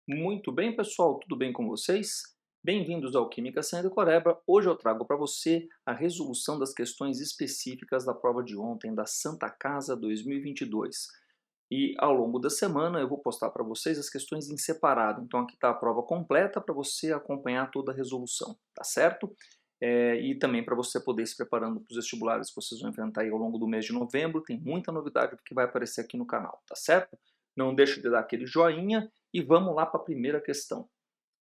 Muito bem, pessoal, tudo bem com vocês? Bem-vindos ao Química sem Decoreba. Hoje eu trago para você a resolução das questões específicas da prova de ontem da Santa Casa 2022. E ao longo da semana eu vou postar para vocês as questões em separado. Então aqui está a prova completa para você acompanhar toda a resolução, tá certo? E também para você poder ir se preparando para os vestibulares que vocês vão enfrentar aí ao longo do mês de novembro. Tem muita novidade que vai aparecer aqui no canal, tá certo? Não deixe de dar aquele joinha e vamos lá para a primeira questão.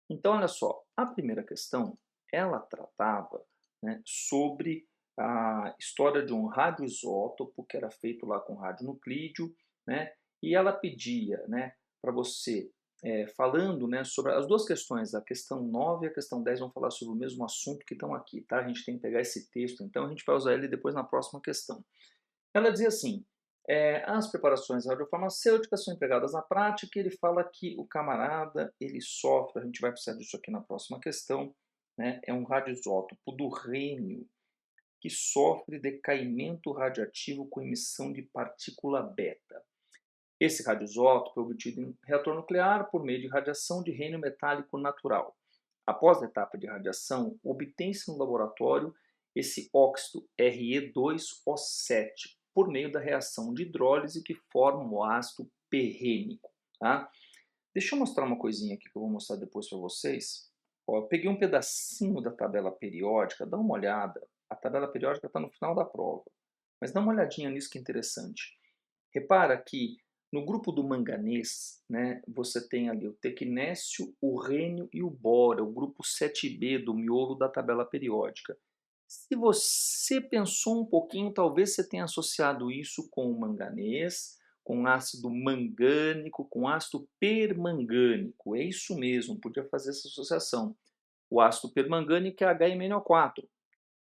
Então, olha só, a primeira questão, ela tratava, né, sobre a história de um radioisótopo que era feito lá com radionuclídeo, né, e ela pedia, né, para você, falando, né, sobre as duas questões, a questão 9 e a questão 10 vão falar sobre o mesmo assunto que estão aqui, tá? A gente tem que pegar esse texto, então a gente vai usar ele depois na próxima questão. Ela dizia assim, as preparações radiofarmacêuticas são empregadas na prática e ele fala que o camarada, ele sofre, a gente vai precisar disso aqui na próxima questão, né, é um radioisótopo do rênio que sofre decaimento radioativo com emissão de partícula beta. Esse radioisótopo é obtido em reator nuclear por meio de radiação de rênio metálico natural. Após a etapa de radiação, obtém-se no laboratório esse óxido Re2O7 por meio da reação de hidrólise que forma o ácido perrênico. Tá? Deixa eu mostrar uma coisinha aqui que eu vou mostrar depois para vocês. Ó, eu peguei um pedacinho da tabela periódica, dá uma olhada. A tabela periódica está no final da prova, mas dá uma olhadinha nisso que é interessante. Repara que no grupo do manganês, né, você tem ali o tecnécio, o rênio e o boro, o grupo 7B do miolo da tabela periódica. Se você pensou um pouquinho, talvez você tenha associado isso com o manganês, com ácido mangânico, com ácido permangânico. É isso mesmo, podia fazer essa associação. O ácido permangânico é HMnO4,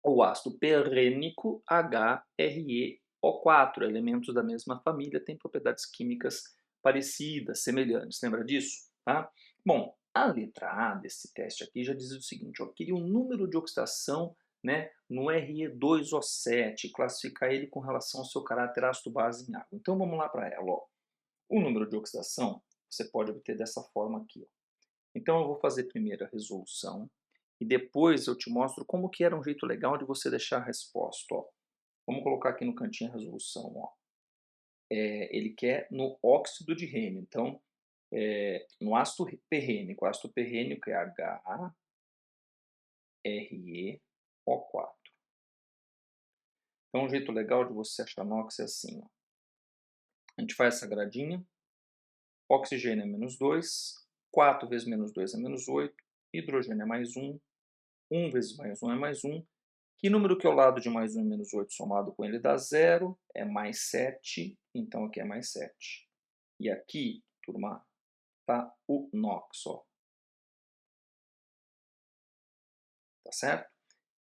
o ácido perrênico HReO4, elementos da mesma família, têm propriedades químicas parecidas, semelhantes. Lembra disso? Tá? Bom, a letra A desse teste aqui já diz o seguinte, ó, queria o número de oxidação, né, no Re2O7, classificar ele com relação ao seu caráter ácido-base em água. Então vamos lá para ela. Ó. O número de oxidação você pode obter dessa forma aqui. Ó. Então eu vou fazer primeiro a resolução e depois eu te mostro como que era um jeito legal de você deixar a resposta. Ó. Vamos colocar aqui no cantinho a resolução. Ó. Ele quer no óxido de rênio, então no ácido perrênico. O ácido perrênico é HReO4. Então um jeito legal de você achar NOx é assim. Ó. A gente faz essa gradinha. Oxigênio é menos 2, 4 vezes menos 2 é menos 8, hidrogênio é mais 1, 1 vezes mais 1 é mais 1. Que número que é ao lado de mais 1 e menos 8 somado com ele dá 0? É mais 7, então aqui é mais 7. E aqui, turma, tá o NOx, ó. Tá certo?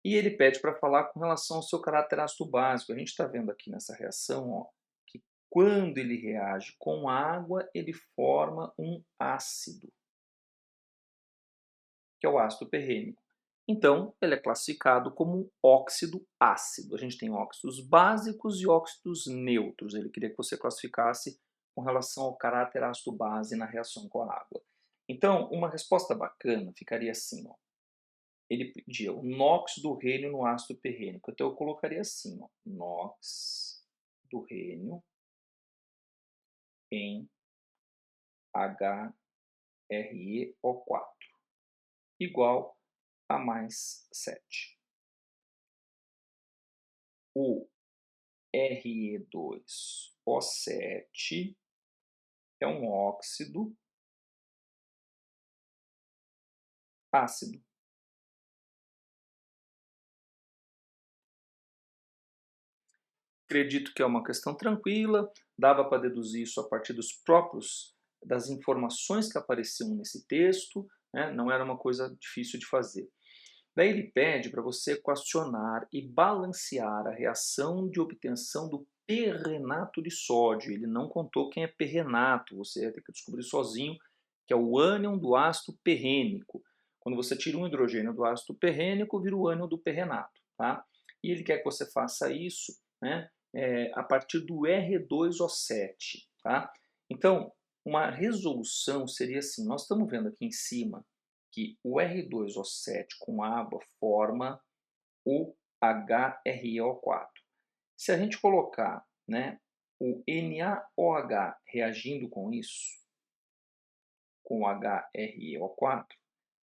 E ele pede para falar com relação ao seu caráter ácido básico. A gente está vendo aqui nessa reação, ó, que quando ele reage com água, ele forma um ácido, que é o ácido perrênico. Então, ele é classificado como um óxido ácido. A gente tem óxidos básicos e óxidos neutros. Ele queria que você classificasse com relação ao caráter ácido-base na reação com a água. Então, uma resposta bacana ficaria assim, ó. Ele pedia o NOx do rênio no ácido perrênico. Então, eu colocaria assim, ó, NOx do rênio em HReO4 igual a mais 7. O Re2O7 é um óxido ácido. Acredito que é uma questão tranquila, dava para deduzir isso a partir das informações que apareciam nesse texto, né? Não era uma coisa difícil de fazer. Daí ele pede para você equacionar e balancear a reação de obtenção do perrenato de sódio. Ele não contou quem é perrenato, você vai ter que descobrir sozinho, que é o ânion do ácido perrênico. Quando você tira um hidrogênio do ácido perrênico, vira o ânion do perrenato. Tá? E ele quer que você faça isso, né, a partir do R2O7. Tá? Então, uma resolução seria assim, nós estamos vendo aqui em cima que o R2O7 com água forma o HRO4. Se a gente colocar, né, o NaOH reagindo com isso, com o HRO4,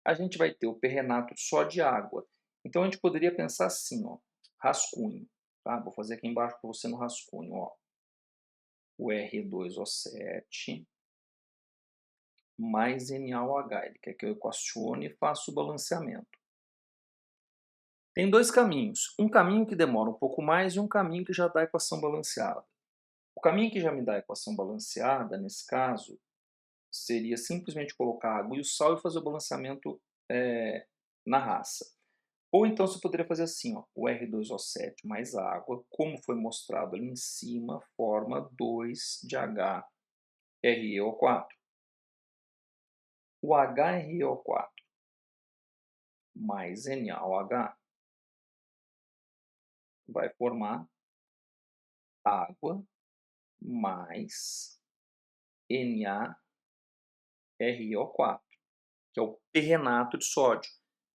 a gente vai ter o perrenato só de água. Então a gente poderia pensar assim, ó, rascunho, tá? Vou fazer aqui embaixo para você no rascunho, ó. O R2O7 mais NaOH. Ele quer que eu equacione e faça o balanceamento. Tem dois caminhos. Um caminho que demora um pouco mais e um caminho que já dá a equação balanceada. O caminho que já me dá a equação balanceada, nesse caso, seria simplesmente colocar água e o sal e fazer o balanceamento na raça. Ou então você poderia fazer assim, ó, o R2O7 mais água, como foi mostrado ali em cima, forma 2 de HReO4. O HReO4 mais NaOH vai formar água mais NaReO4, que é o perrenato de sódio.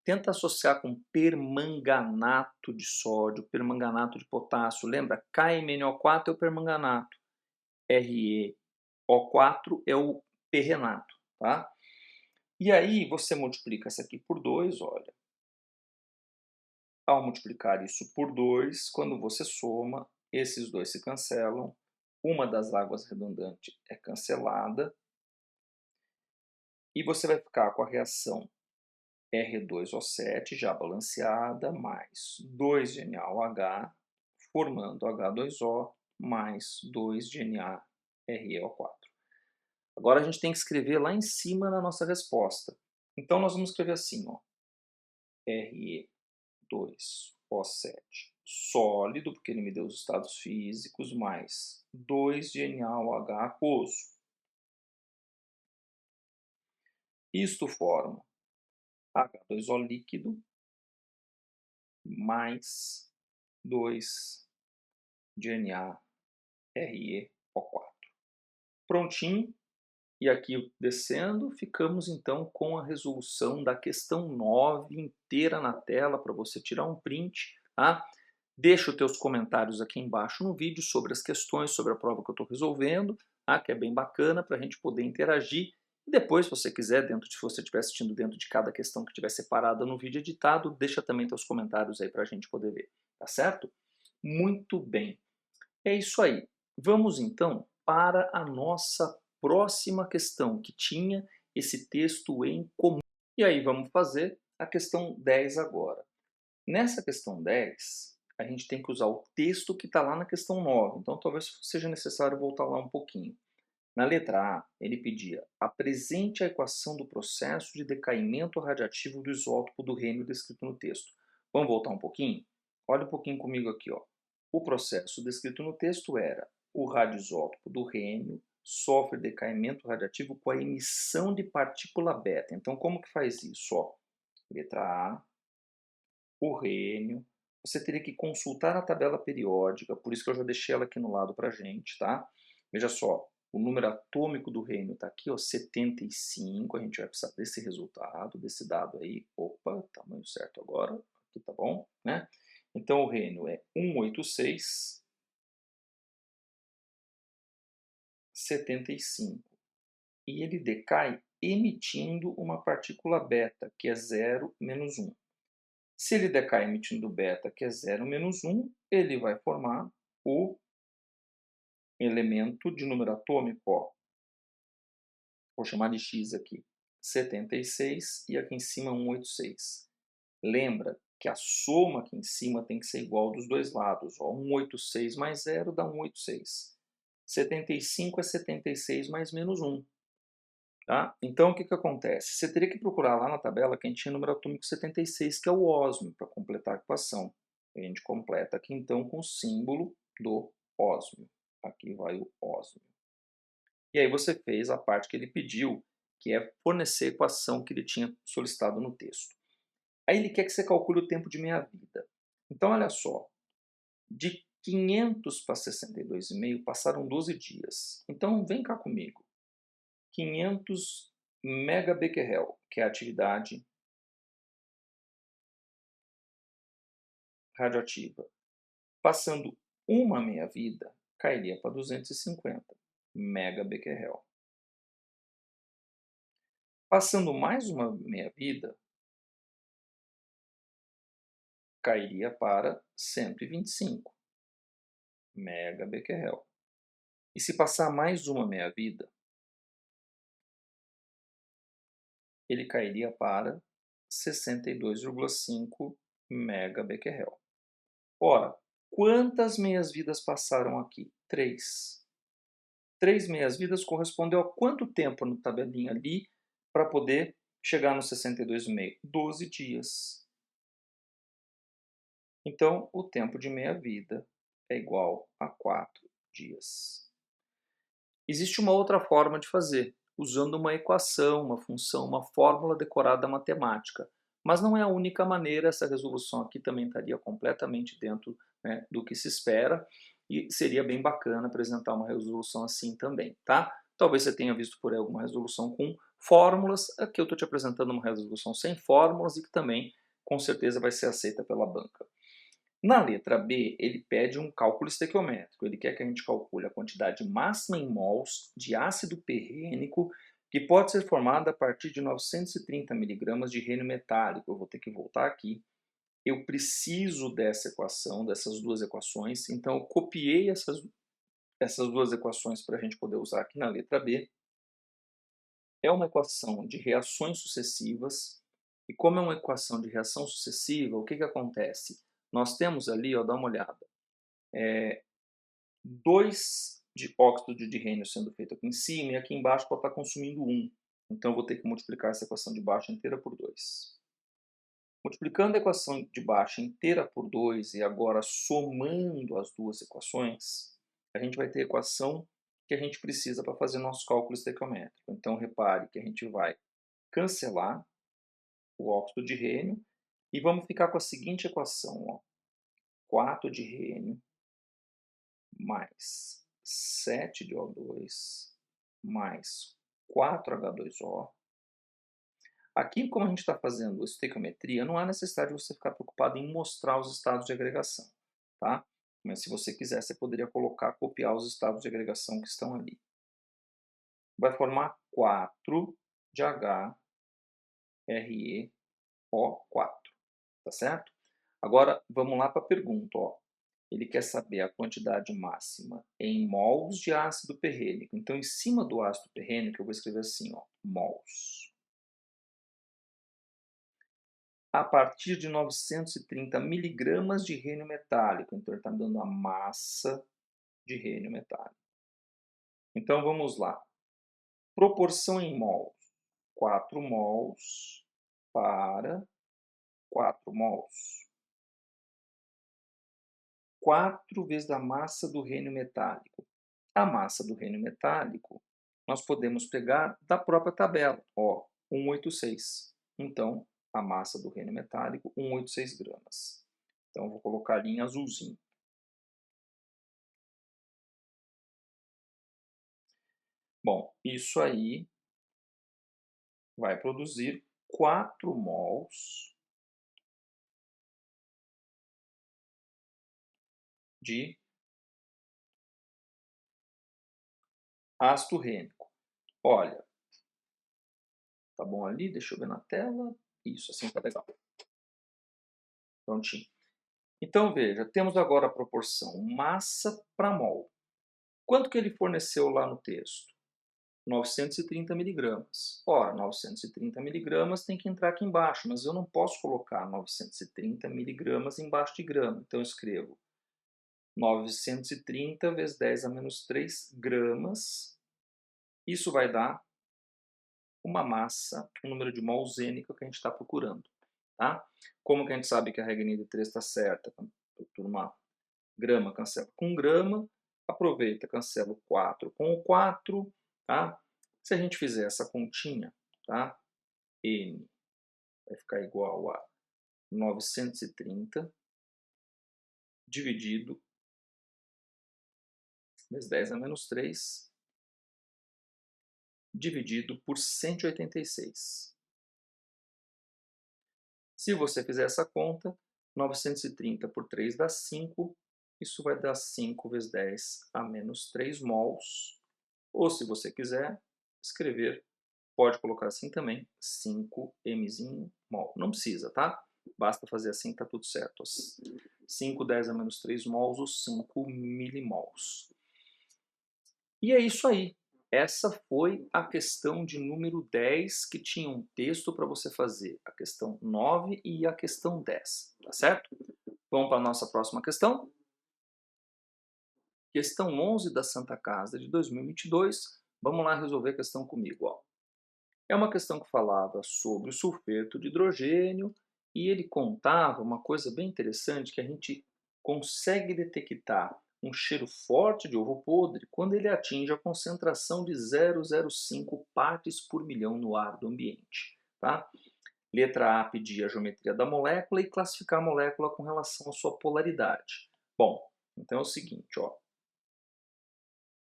Tenta associar com permanganato de sódio, permanganato de potássio. Lembra? KMnO4 é o permanganato, ReO4 é o perrenato, tá? E aí você multiplica isso aqui por 2, olha. Ao multiplicar isso por 2, quando você soma, esses dois se cancelam, uma das águas redundantes é cancelada, e você vai ficar com a reação R2O7 já balanceada, mais 2 de NaOH, formando H2O, mais 2 de NaReO4. Agora a gente tem que escrever lá em cima na nossa resposta. Então nós vamos escrever assim, ó, Re2O7 sólido, porque ele me deu os estados físicos, mais 2 de NaOH aquoso. Isto forma H2O líquido mais 2 de NaReO4. Prontinho. E aqui descendo, ficamos então com a resolução da questão 9 inteira na tela para você tirar um print, tá? Deixa os teus comentários aqui embaixo no vídeo sobre as questões, sobre a prova que eu estou resolvendo, tá? Que é bem bacana para a gente poder interagir. E depois, se você quiser, se você estiver assistindo dentro de cada questão que estiver separada no vídeo editado, deixa também teus comentários aí para a gente poder ver, tá certo? Muito bem. É isso aí. Vamos então para a nossa próxima questão, que tinha esse texto em comum. E aí vamos fazer a questão 10 agora. Nessa questão 10, a gente tem que usar o texto que está lá na questão 9, então talvez seja necessário voltar lá um pouquinho. Na letra A, ele pedia: apresente a equação do processo de decaimento radiativo do isótopo do rênio descrito no texto. Vamos voltar um pouquinho? Olha um pouquinho comigo aqui, ó. O processo descrito no texto era: o radioisótopo do rênio sofre decaimento radiativo com a emissão de partícula beta. Então, como que faz isso? Ó, letra A, o rênio. Você teria que consultar a tabela periódica, por isso que eu já deixei ela aqui no lado para a gente, tá? Veja só, o número atômico do rênio está aqui, ó, 75. A gente vai precisar desse resultado, desse dado aí. Opa, tamanho certo agora. Aqui tá bom, né? Então, o rênio é 186, 75. E ele decai emitindo uma partícula beta, que é 0 menos 1. Se ele decai emitindo beta, que é 0 menos 1, ele vai formar o elemento de número atômico, ó. Vou chamar de X aqui, 76, e aqui em cima 186. Lembra que a soma aqui em cima tem que ser igual dos dois lados. Ó. 186 mais 0 dá 186. 75 é 76 mais menos 1. Tá? Então, o que acontece? Você teria que procurar lá na tabela que a gente tinha o número atômico 76, que é o ósmio, para completar a equação. A gente completa aqui, então, com o símbolo do ósmio. Aqui vai o ósmio. E aí você fez a parte que ele pediu, que é fornecer a equação que ele tinha solicitado no texto. Aí ele quer que você calcule o tempo de meia-vida. Então, olha só, de 500 para 62,5 passaram 12 dias. Então, vem cá comigo. 500 megabecquerel, que é a atividade radioativa. Passando uma meia-vida, cairia para 250 megabecquerel. Passando mais uma meia-vida, cairia para 125 megabecquerel. E se passar mais uma meia-vida, ele cairia para 62,5 megabecquerel. Ora, quantas meias-vidas passaram aqui? 3. 3 meias-vidas correspondeu a quanto tempo no tabelinha ali para poder chegar no 62,5? 12 dias. Então, o tempo de meia-vida é igual a 4 dias. Existe uma outra forma de fazer, usando uma equação, uma função, uma fórmula decorada matemática. Mas não é a única maneira, essa resolução aqui também estaria completamente dentro, né, do que se espera, e seria bem bacana apresentar uma resolução assim também, tá? Talvez você tenha visto por aí alguma resolução com fórmulas, aqui eu estou te apresentando uma resolução sem fórmulas e que também com certeza vai ser aceita pela banca. Na letra B, ele pede um cálculo estequiométrico. Ele quer que a gente calcule a quantidade máxima em mols de ácido perrênico que pode ser formada a partir de 930 miligramas de rênio metálico. Eu vou ter que voltar aqui. Eu preciso dessa equação, dessas duas equações. Então, eu copiei essas duas equações para a gente poder usar aqui na letra B. É uma equação de reações sucessivas. E como é uma equação de reação sucessiva, o que acontece? Nós temos ali, ó, dá uma olhada, 2 de óxido de rênio sendo feito aqui em cima e aqui embaixo pode estar consumindo 1. Então eu vou ter que multiplicar essa equação de baixo inteira por 2. Multiplicando a equação de baixo inteira por 2 e agora somando as duas equações, a gente vai ter a equação que a gente precisa para fazer nosso cálculo estequiométrico. Então repare que a gente vai cancelar o óxido de rênio e vamos ficar com a seguinte equação, ó. 4 de rênio mais 7 de O2 mais 4H2O. Aqui, como a gente está fazendo estequiometria, não há necessidade de você ficar preocupado em mostrar os estados de agregação, tá? Mas se você quiser, você poderia colocar, copiar os estados de agregação que estão ali. Vai formar 4 de HReO4, tá certo? Agora, vamos lá para a pergunta, ó. Ele quer saber a quantidade máxima em mols de ácido perrênico. Então, em cima do ácido perrênico, eu vou escrever assim, ó, mols. A partir de 930 miligramas de rênio metálico. Então, ele está me dando a massa de rênio metálico. Então, vamos lá. Proporção em mols. 4 mols para 4 mols. 4 vezes a massa do rênio metálico. A massa do rênio metálico, nós podemos pegar da própria tabela, ó, 186. Então, a massa do rênio metálico, 186 gramas. Então, eu vou colocar ali em azulzinho. Bom, isso aí vai produzir 4 mols de ácido rênico. Olha, tá bom ali? Deixa eu ver na tela. Isso, assim tá legal. Prontinho. Então, veja, temos agora a proporção massa para mol. Quanto que ele forneceu lá no texto? 930 miligramas. Ora, 930 miligramas tem que entrar aqui embaixo, mas eu não posso colocar 930 miligramas embaixo de grama. Então eu escrevo 930 vezes 10 a menos 3 gramas. Isso vai dar uma massa, um número de mols zênico que a gente está procurando. Tá? Como que a gente sabe que a regra de 3 está certa? Por uma grama, cancela com grama, aproveita, cancela o 4 com o 4, tá? Se a gente fizer essa continha, tá? N vai ficar igual a 930 dividido vezes 10 a menos 3 dividido por 186. Se você fizer essa conta, 930 por 3 dá 5, isso vai dar 5 vezes 10 a menos 3 mols, ou se você quiser escrever, pode colocar assim também, 5 mol. Não precisa, tá? Basta fazer assim que tá tudo certo. 5, 10 a menos 3 mols ou 5 milimols. E é isso aí. Essa foi a questão de número 10, que tinha um texto para você fazer. A questão 9 e a questão 10, tá certo? Vamos para a nossa próxima questão? Questão 11 da Santa Casa de 2022. Vamos lá resolver a questão comigo, ó. É uma questão que falava sobre o sulfeto de hidrogênio e ele contava uma coisa bem interessante, que a gente consegue detectar um cheiro forte de ovo podre quando ele atinge a concentração de 0,05 partes por milhão no ar do ambiente. Tá? Letra A, pedir a geometria da molécula e classificar a molécula com relação à sua polaridade. Bom, então é o seguinte, ó.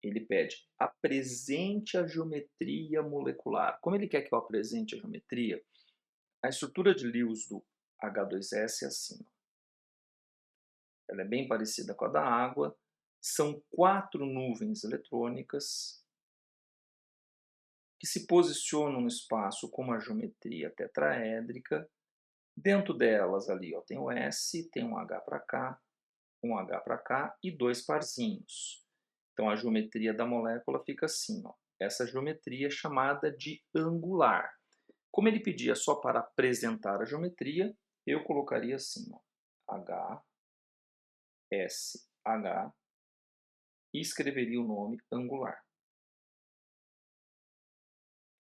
Ele pede, apresente a geometria molecular. Como ele quer que eu apresente a geometria, a estrutura de Lewis do H2S é assim. Ela é bem parecida com a da água. São 4 nuvens eletrônicas que se posicionam no espaço com uma geometria tetraédrica. Dentro delas ali, ó, tem o S, tem um H para cá, um H para cá e 2 parzinhos. Então a geometria da molécula fica assim, ó. Essa geometria é chamada de angular. Como ele pedia só para apresentar a geometria, eu colocaria assim, ó, H, S, H, e escreveria o nome angular.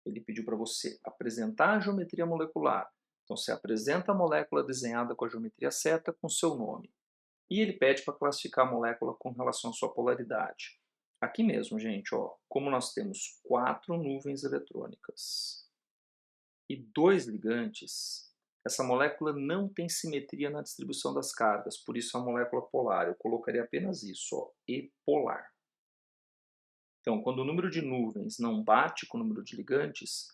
Ele pediu para você apresentar a geometria molecular. Então você apresenta a molécula desenhada com a geometria certa com seu nome. E ele pede para classificar a molécula com relação à sua polaridade. Aqui mesmo, gente, ó, como nós temos 4 nuvens eletrônicas e 2 ligantes, essa molécula não tem simetria na distribuição das cargas, por isso é uma molécula polar. Eu colocaria apenas isso, ó, epolar. Então, quando o número de nuvens não bate com o número de ligantes,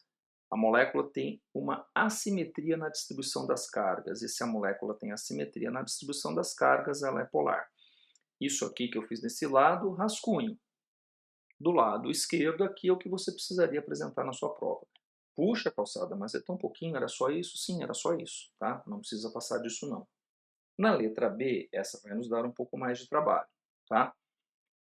a molécula tem uma assimetria na distribuição das cargas. E se a molécula tem assimetria na distribuição das cargas, ela é polar. Isso aqui que eu fiz nesse lado, rascunho. Do lado esquerdo, aqui é o que você precisaria apresentar na sua prova. Puxa, calçada, mas é tão pouquinho, era só isso? Sim, era só isso, tá? Não precisa passar disso, não. Na letra B, essa vai nos dar um pouco mais de trabalho, tá?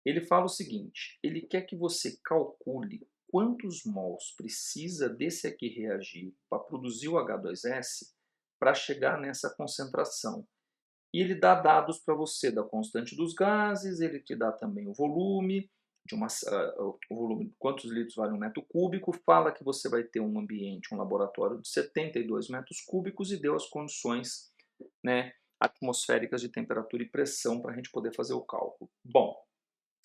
Ele fala o seguinte, ele quer que você calcule quantos mols precisa desse aqui reagir para produzir o H2S para chegar nessa concentração. E ele dá dados para você da constante dos gases, ele te dá também o volume, o volume, quantos litros vale um metro cúbico, fala que você vai ter um ambiente, um laboratório de 72 metros cúbicos e deu as condições, né, atmosféricas de temperatura e pressão para a gente poder fazer o cálculo. Bom,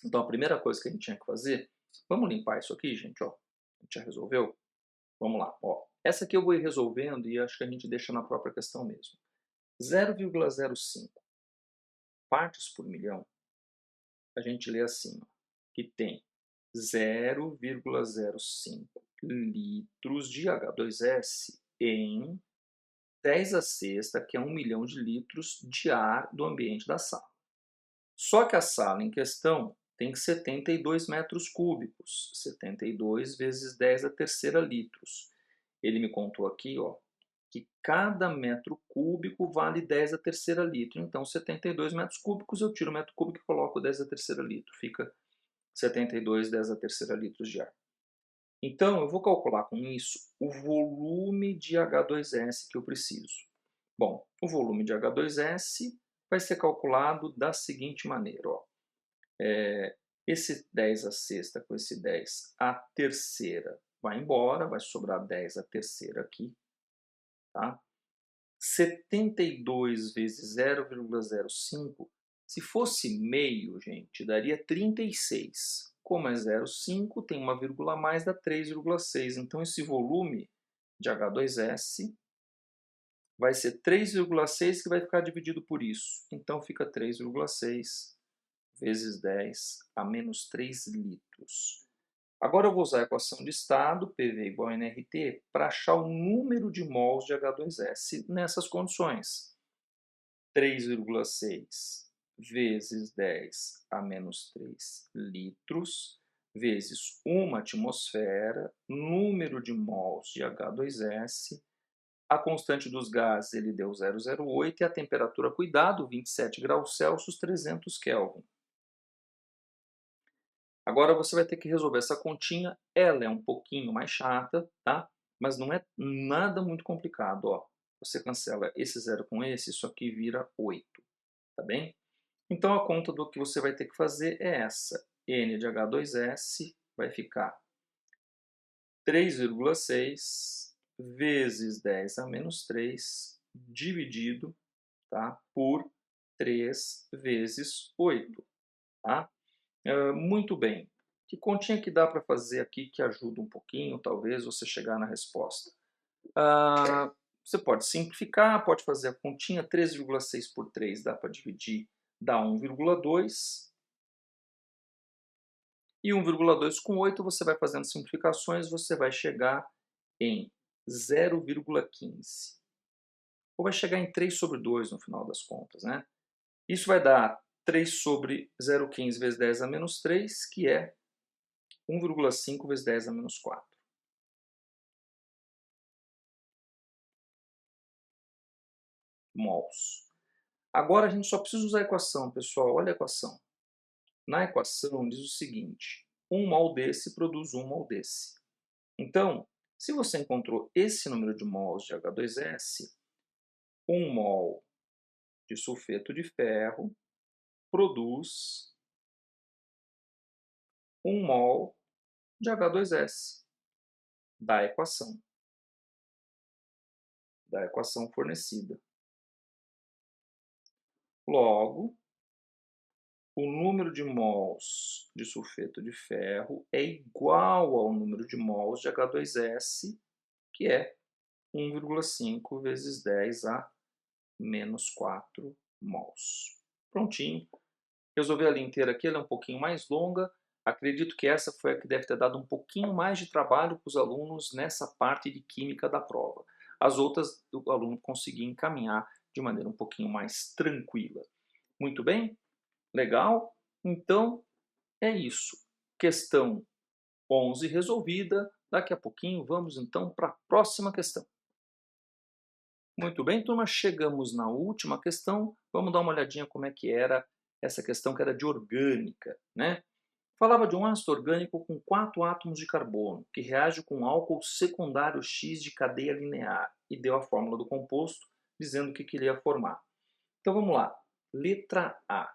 então a primeira coisa que a gente tinha que fazer, vamos limpar isso aqui, gente, ó, a gente já resolveu? Vamos lá, ó. Essa aqui eu vou ir resolvendo e acho que a gente deixa na própria questão mesmo. 0,05 partes por milhão, a gente lê assim, ó, que tem 0,05 litros de H2S em 10 a sexta, que é 1 milhão de litros de ar do ambiente da sala. Só que a sala em questão tem 72 metros cúbicos, 72 vezes 10 a terceira litros. Ele me contou aqui, ó, que cada metro cúbico vale 10 a terceira litro. Então, 72 metros cúbicos, eu tiro o metro cúbico e coloco 10 a terceira litro. Fica 72 10 a terceira litros de ar. Então, eu vou calcular com isso o volume de H2S que eu preciso. Bom, o volume de H2S vai ser calculado da seguinte maneira, ó. Esse 10 a sexta com esse 10 a terceira vai embora, vai sobrar 10 a terceira aqui, tá? 72 vezes 0,05, se fosse meio, gente, daria 36. Como é 0,5, tem uma vírgula a mais, dá 3,6. Então, esse volume de H2S vai ser 3,6 que vai ficar dividido por isso. Então, fica 3,6 vezes 10 a menos 3 litros. Agora eu vou usar a equação de estado, PV igual a nRT, para achar o número de mols de H2S nessas condições. 3,6 vezes 10 a menos 3 litros, vezes 1 atmosfera, número de mols de H2S, a constante dos gases ele deu 0,08 e a temperatura, cuidado, 27 graus Celsius, 300 Kelvin. Agora você vai ter que resolver essa continha, ela é um pouquinho mais chata, tá? Mas não é nada muito complicado, ó. Você cancela esse zero com esse, isso aqui vira 8, tá bem? Então a conta do que você vai ter que fazer é essa. N de H2S vai ficar 3,6 vezes 10 a menos 3 dividido, tá, por 3 vezes 8. Tá? Muito bem. Que continha que dá para fazer aqui que ajuda um pouquinho, talvez, você chegar na resposta? Você pode simplificar, pode fazer a continha, 3,6 por 3 dá para dividir, dá 1,2. E 1,2 com 8 você vai fazendo simplificações, você vai chegar em 0,15. Ou vai chegar em 3 sobre 2 no final das contas, né? Isso vai dar 3 sobre 0,15 vezes 10 a menos 3, que é 1,5 vezes 10 a menos 4. Mols. Agora a gente só precisa usar a equação, pessoal. Olha a equação. Na equação diz o seguinte: 1 mol desse produz 1 mol desse. Então, se você encontrou esse número de mols de H2S, 1 mol de sulfeto de ferro produz 1 mol de H2S da equação fornecida. Logo, o número de mols de sulfeto de ferro é igual ao número de mols de H2S, que é 1,5 vezes 10 a menos 4 mols. Prontinho. Resolvi a linha inteira aqui, ela é um pouquinho mais longa. Acredito que essa foi a que deve ter dado um pouquinho mais de trabalho para os alunos nessa parte de química da prova. As outras o aluno conseguia encaminhar de maneira um pouquinho mais tranquila. Muito bem? Legal? Então, é isso. Questão 11 resolvida. Daqui a pouquinho vamos então para a próxima questão. Muito bem, turma, chegamos na última questão. Vamos dar uma olhadinha como é que era essa questão que era de orgânica, né? Falava de um ácido orgânico com 4 átomos de carbono, que reage com álcool secundário X de cadeia linear, e deu a fórmula do composto, dizendo o que ele ia formar. Então vamos lá. Letra A.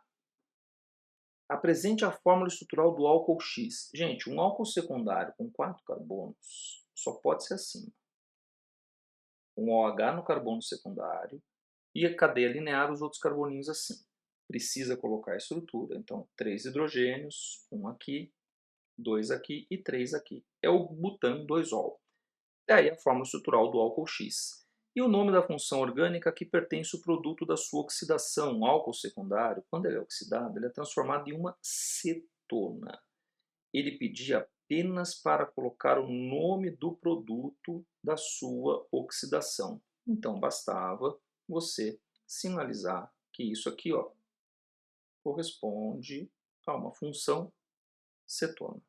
Apresente a fórmula estrutural do álcool X. Gente, um álcool secundário com 4 carbonos só pode ser assim. Um OH no carbono secundário e a cadeia linear os outros carboninhos assim. Precisa colocar a estrutura. Então, 3 hidrogênios, 1 aqui, 2 aqui e 3 aqui. É o butano 2-ol. Daí a fórmula estrutural do álcool X. E o nome da função orgânica que pertence ao produto da sua oxidação. O álcool secundário, quando ele é oxidado, ele é transformado em uma cetona. Ele pedia apenas para colocar o nome do produto da sua oxidação. Então bastava você sinalizar que isso aqui, ó, corresponde a uma função cetona.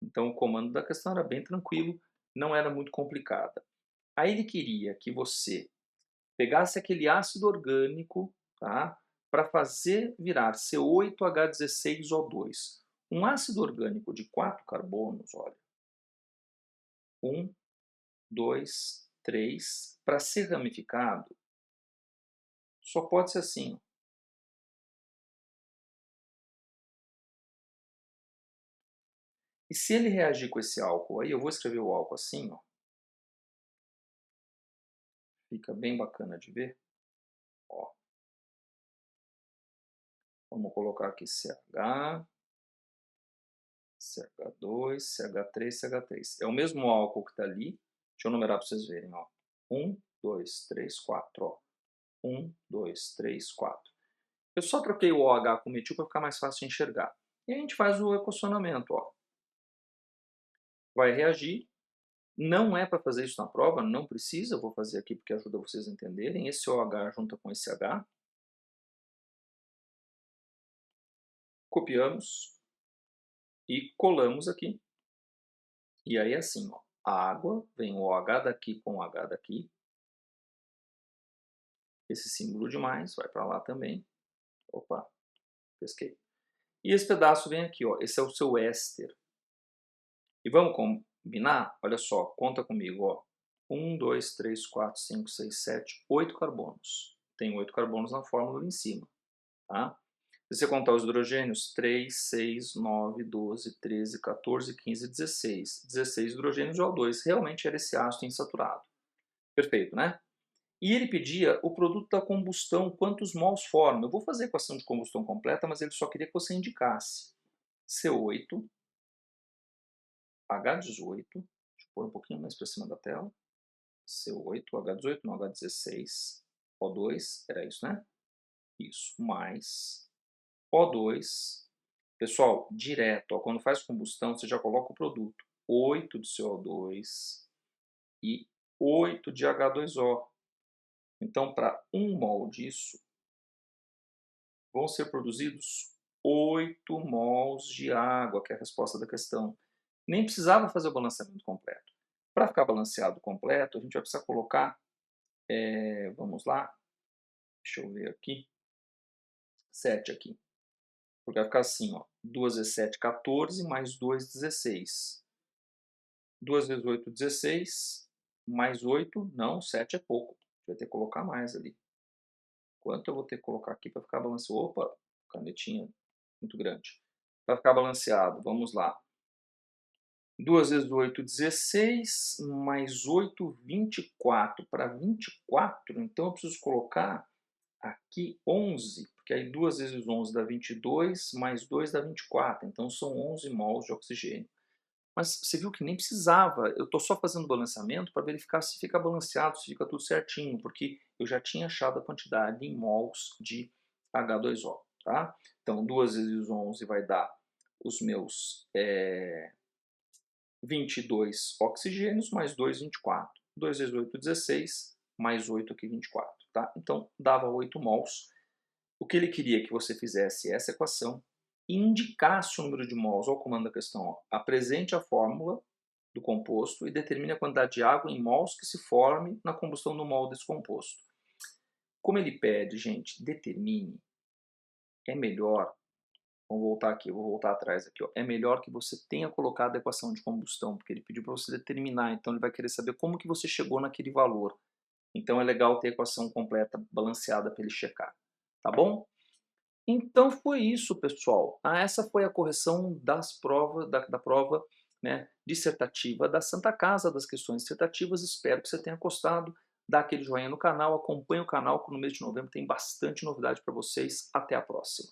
Então o comando da questão era bem tranquilo, não era muito complicada. Aí ele queria que você pegasse aquele ácido orgânico, tá, para fazer virar C8H16O2. Um ácido orgânico de 4 carbonos, olha, 1, 2, 3, para ser ramificado, só pode ser assim, ó. E se ele reagir com esse álcool aí, eu vou escrever o álcool assim, ó. Fica bem bacana de ver. Ó. Vamos colocar aqui CH, CH2, CH3, CH3. É o mesmo álcool que está ali. Deixa eu numerar para vocês verem, ó. 1, 2, 3, 4, ó. 1, 2, 3, 4. Eu só troquei o OH com metil para ficar mais fácil de enxergar. E a gente faz o equacionamento, ó. Vai reagir. Não é para fazer isso na prova, não precisa, eu vou fazer aqui porque ajuda vocês a entenderem. Esse OH junta com esse H. Copiamos e colamos aqui. E aí assim, ó, a água, vem o OH daqui com o H daqui. Esse símbolo de mais vai para lá também. Opa, pesquei. E esse pedaço vem aqui, ó, esse é o seu éster. E vamos combinar? Olha só, conta comigo, ó. 1, 2, 3, 4, 5, 6, 7, 8 carbonos. Tem 8 carbonos na fórmula ali em cima, tá? Se você contar os hidrogênios, 3, 6, 9, 12, 13, 14, 15, 16. 16 hidrogênios de O2. Realmente era esse ácido insaturado. Perfeito, né? E ele pedia o produto da combustão, quantos mols forma. Eu vou fazer a equação de combustão completa, mas ele só queria que você indicasse C8, H18, deixa eu pôr um pouquinho mais para cima da tela, C8, H18, não, H16, O2, era isso, né? Isso, mais O2. Pessoal, direto, ó, quando faz combustão, você já coloca o produto 8 de CO2 e 8 de H2O. Então, para 1 mol disso, vão ser produzidos 8 mols de água, que é a resposta da questão. Nem precisava fazer o balanceamento completo. Para ficar balanceado completo, a gente vai precisar colocar, vamos lá, deixa eu ver aqui, 7 aqui. Porque vai ficar assim, ó, 2 vezes 7, 14, mais 2, 16. 2 vezes 8, 16, mais 8, não, 7 é pouco. Vai ter que colocar mais ali. Quanto eu vou ter que colocar aqui para ficar balanceado? Opa, canetinha muito grande. Para ficar balanceado, vamos lá. 2 vezes 8, 16, mais 8, 24. Para 24, então eu preciso colocar aqui 11, porque aí 2 vezes 11 dá 22, mais 2 dá 24. Então são 11 mols de oxigênio. Mas você viu que nem precisava, eu estou só fazendo balanceamento para verificar se fica balanceado, se fica tudo certinho, porque eu já tinha achado a quantidade em mols de H2O. Tá? Então 2 vezes 11 vai dar os meus 22 oxigênios, mais 2, 24. 2 vezes 8, 16, mais 8 aqui, 24. Tá? Então dava 8 mols. O que ele queria que você fizesse essa equação e indicasse o número de mols ao comando da questão. Ó, apresente a fórmula do composto e determine a quantidade de água em mols que se forme na combustão do mol desse composto. Como ele pede, gente, determine, é melhor, vamos voltar aqui, eu vou voltar atrás aqui, ó, é melhor que você tenha colocado a equação de combustão, porque ele pediu para você determinar, então ele vai querer saber como que você chegou naquele valor. Então é legal ter a equação completa, balanceada para ele checar, tá bom? Então foi isso, pessoal. Essa foi a correção das provas, da prova, né, dissertativa da Santa Casa, das questões dissertativas. Espero que você tenha gostado. Dá aquele joinha no canal, acompanhe o canal, que no mês de novembro tem bastante novidade para vocês. Até a próxima.